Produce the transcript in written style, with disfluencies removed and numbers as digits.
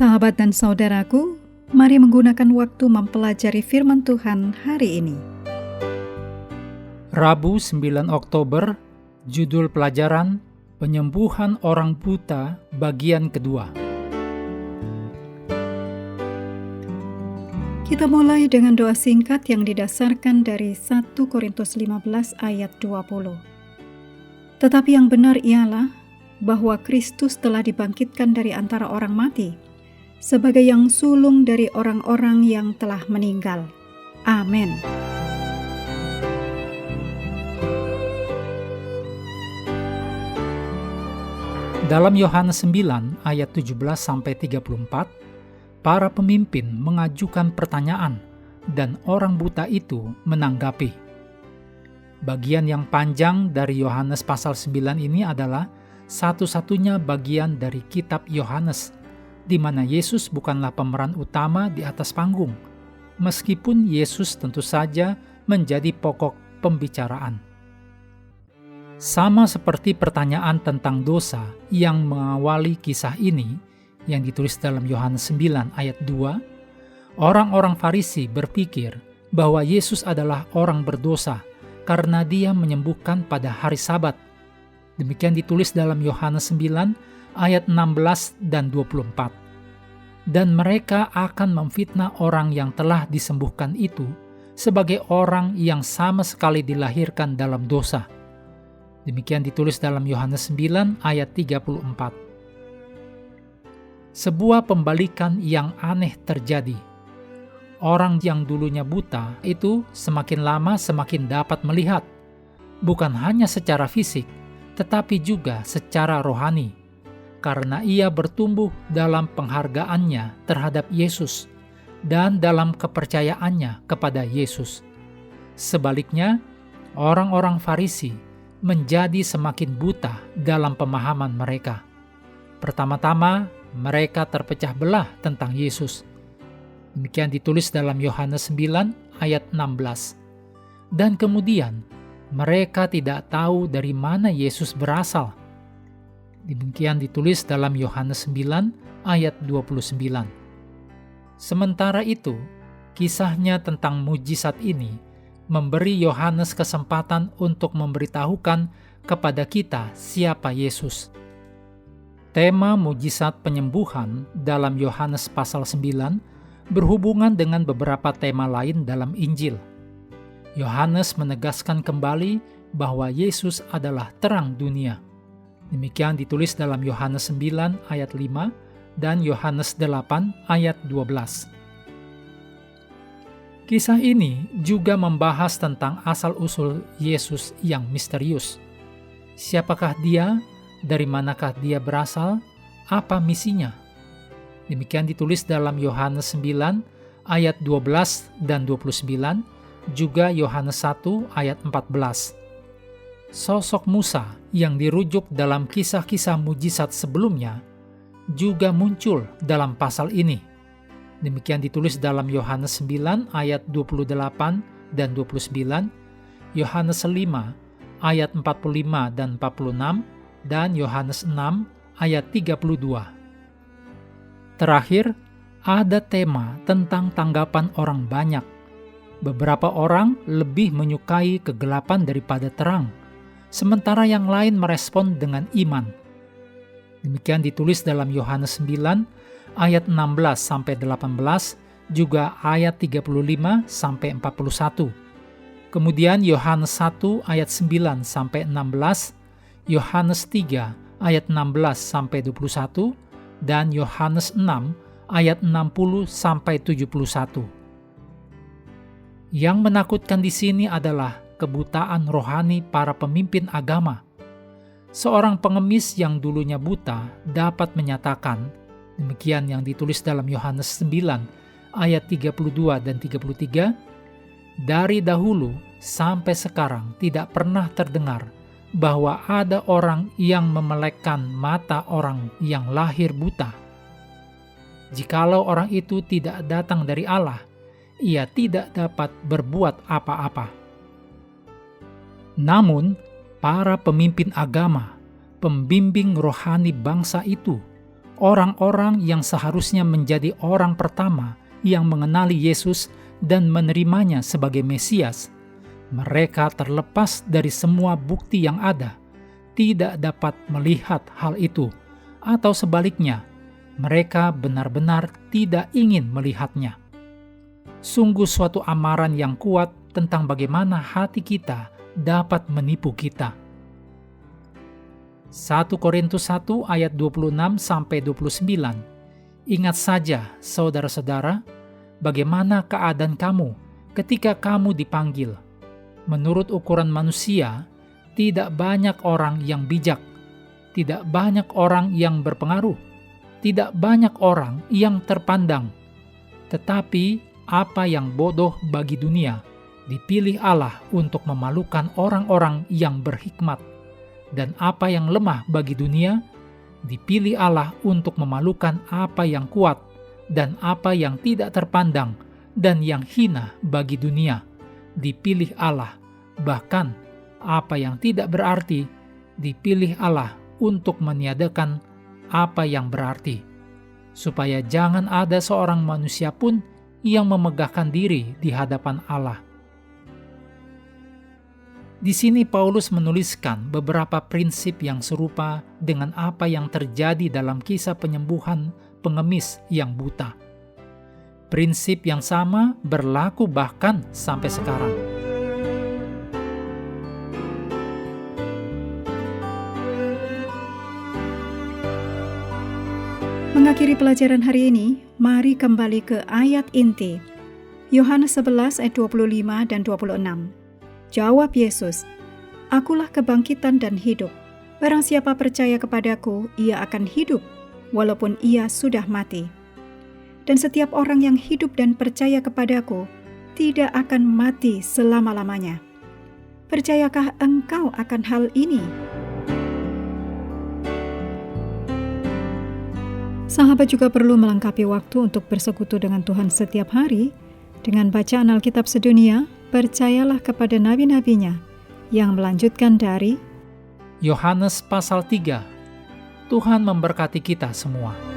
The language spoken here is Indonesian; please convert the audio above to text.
Sahabat dan saudaraku, mari menggunakan waktu mempelajari firman Tuhan hari ini. Rabu 9 Oktober, judul pelajaran Penyembuhan Orang Buta bagian kedua. Kita mulai dengan doa singkat yang didasarkan dari 1 Korintus 15 ayat 20. Tetapi yang benar ialah bahwa Kristus telah dibangkitkan dari antara orang mati, sebagai yang sulung dari orang-orang yang telah meninggal. Amin. Dalam Yohanes 9 ayat 17-34, para pemimpin mengajukan pertanyaan dan orang buta itu menanggapi. Bagian yang panjang dari Yohanes pasal 9 ini adalah satu-satunya bagian dari kitab Yohanes, di mana Yesus bukanlah pemeran utama di atas panggung, meskipun Yesus tentu saja menjadi pokok pembicaraan. Sama seperti pertanyaan tentang dosa yang mengawali kisah ini, yang ditulis dalam Yohanes 9 ayat 2, orang-orang Farisi berpikir bahwa Yesus adalah orang berdosa karena dia menyembuhkan pada hari Sabat. Demikian ditulis dalam Yohanes 9 ayat 16 dan 24. Dan mereka akan memfitnah orang yang telah disembuhkan itu sebagai orang yang sama sekali dilahirkan dalam dosa. Demikian ditulis dalam Yohanes 9 ayat 34. Sebuah pembalikan yang aneh terjadi. Orang yang dulunya buta itu semakin lama semakin dapat melihat, bukan hanya secara fisik, tetapi juga secara rohani, karena ia bertumbuh dalam penghargaannya terhadap Yesus dan dalam kepercayaannya kepada Yesus. Sebaliknya, orang-orang Farisi menjadi semakin buta dalam pemahaman mereka. Pertama-tama, mereka terpecah belah tentang Yesus. Demikian ditulis dalam Yohanes 9 ayat 16. Dan kemudian, mereka tidak tahu dari mana Yesus berasal. Demikian ditulis dalam Yohanes 9 ayat 29. Sementara itu, kisahnya tentang mujizat ini memberi Yohanes kesempatan untuk memberitahukan kepada kita siapa Yesus. Tema mujizat penyembuhan dalam Yohanes pasal 9 berhubungan dengan beberapa tema lain dalam Injil. Yohanes menegaskan kembali bahwa Yesus adalah terang dunia. Demikian ditulis dalam Yohanes 9 ayat 5 dan Yohanes 8 ayat 12. Kisah ini juga membahas tentang asal-usul Yesus yang misterius. Siapakah dia? Dari manakah dia berasal? Apa misinya? Demikian ditulis dalam Yohanes 9 ayat 12 dan 29, juga Yohanes 1 ayat 14. Sosok Musa yang dirujuk dalam kisah-kisah mujizat sebelumnya juga muncul dalam pasal ini. Demikian ditulis dalam Yohanes 9 ayat 28 dan 29, Yohanes 5 ayat 45 dan 46, dan Yohanes 6 ayat 32. Terakhir, ada tema tentang tanggapan orang banyak. Beberapa orang lebih menyukai kegelapan daripada terang, sementara yang lain merespon dengan iman. Demikian ditulis dalam Yohanes 9 ayat 16-18, juga ayat 35-41. Kemudian Yohanes 1 ayat 9-16, Yohanes 3 ayat 16-21, dan Yohanes 6 ayat 60-71. Yang menakutkan di sini adalah kebutaan rohani para pemimpin agama. Seorang pengemis yang dulunya buta dapat menyatakan, demikian yang ditulis dalam Yohanes 9 ayat 32 dan 33, dari dahulu sampai sekarang tidak pernah terdengar bahwa ada orang yang memelekkan mata orang yang lahir buta. Jikalau orang itu tidak datang dari Allah, ia tidak dapat berbuat apa-apa. Namun, para pemimpin agama, pembimbing rohani bangsa itu, orang-orang yang seharusnya menjadi orang pertama yang mengenali Yesus dan menerimanya sebagai Mesias, mereka terlepas dari semua bukti yang ada, tidak dapat melihat hal itu, atau sebaliknya, mereka benar-benar tidak ingin melihatnya. Sungguh suatu amaran yang kuat tentang bagaimana hati kita dapat menipu kita. 1 Korintus 1 ayat 26-29. Ingat saja, saudara-saudara, bagaimana keadaan kamu ketika kamu dipanggil. Menurut ukuran manusia, tidak banyak orang yang bijak, tidak banyak orang yang berpengaruh, tidak banyak orang yang terpandang. Tetapi apa yang bodoh bagi dunia, dipilih Allah untuk memalukan orang-orang yang berhikmat. Dan apa yang lemah bagi dunia, dipilih Allah untuk memalukan apa yang kuat, dan apa yang tidak terpandang, dan yang hina bagi dunia, dipilih Allah. Bahkan apa yang tidak berarti, dipilih Allah untuk meniadakan apa yang berarti, supaya jangan ada seorang manusia pun yang memegahkan diri di hadapan Allah. Di sini Paulus menuliskan beberapa prinsip yang serupa dengan apa yang terjadi dalam kisah penyembuhan pengemis yang buta. Prinsip yang sama berlaku bahkan sampai sekarang. Mengakhiri pelajaran hari ini, mari kembali ke ayat inti. Yohanes 11 ayat 25 dan 26. Jawab Yesus, "Akulah kebangkitan dan hidup. Barang siapa percaya kepadaku, ia akan hidup, walaupun ia sudah mati. Dan setiap orang yang hidup dan percaya kepadaku, tidak akan mati selama-lamanya. Percayakah engkau akan hal ini?" Sahabat juga perlu melengkapi waktu untuk bersekutu dengan Tuhan setiap hari dengan bacaan Alkitab sedunia. Percayalah kepada nabi-nabinya yang melanjutkan dari Yohanes pasal 3. Tuhan memberkati kita semua.